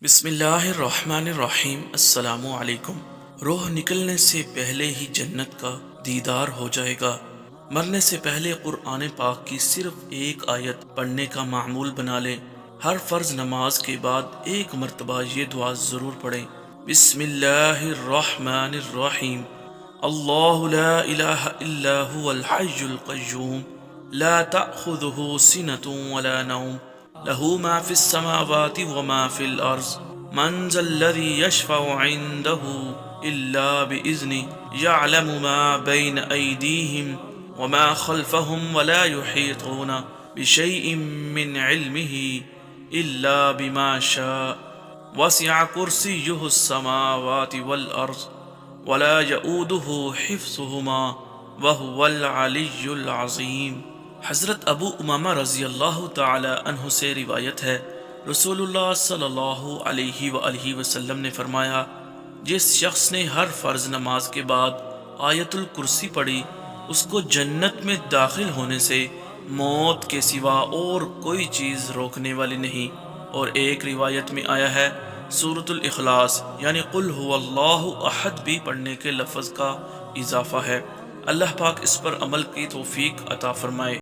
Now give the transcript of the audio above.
بسم اللہ الرحمن الرحیم۔ السلام علیکم۔ روح نکلنے سے پہلے ہی جنت کا دیدار ہو جائے گا۔ مرنے سے پہلے قرآن پاک کی صرف ایک آیت پڑھنے کا معمول بنا لیں۔ ہر فرض نماز کے بعد ایک مرتبہ یہ دعا ضرور پڑھیں۔ بسم اللہ الرحمن الرحیم۔ اللہ لا الہ الا هو الحی القیوم لا تأخذه سنة ولا نوم له ما في السماوات وما في الأرض من ذا الذي يشفع عنده إلا بإذنه يعلم ما بين أيديهم وما خلفهم ولا يحيطون بشيء من علمه إلا بما شاء وسع كرسيه السماوات والأرض ولا يؤوده حفظهما وهو العلي العظيم۔ حضرت ابو امامہ رضی اللہ تعالی عنہ سے روایت ہے، رسول اللہ صلی اللہ علیہ وآلہ وسلم نے فرمایا، جس شخص نے ہر فرض نماز کے بعد آیت الکرسی پڑھی، اس کو جنت میں داخل ہونے سے موت کے سوا اور کوئی چیز روکنے والی نہیں۔ اور ایک روایت میں آیا ہے، سورۃ الاخلاص یعنی قل هو اللہ احد بھی پڑھنے کے لفظ کا اضافہ ہے۔ اللہ پاک اس پر عمل کی توفیق عطا فرمائے۔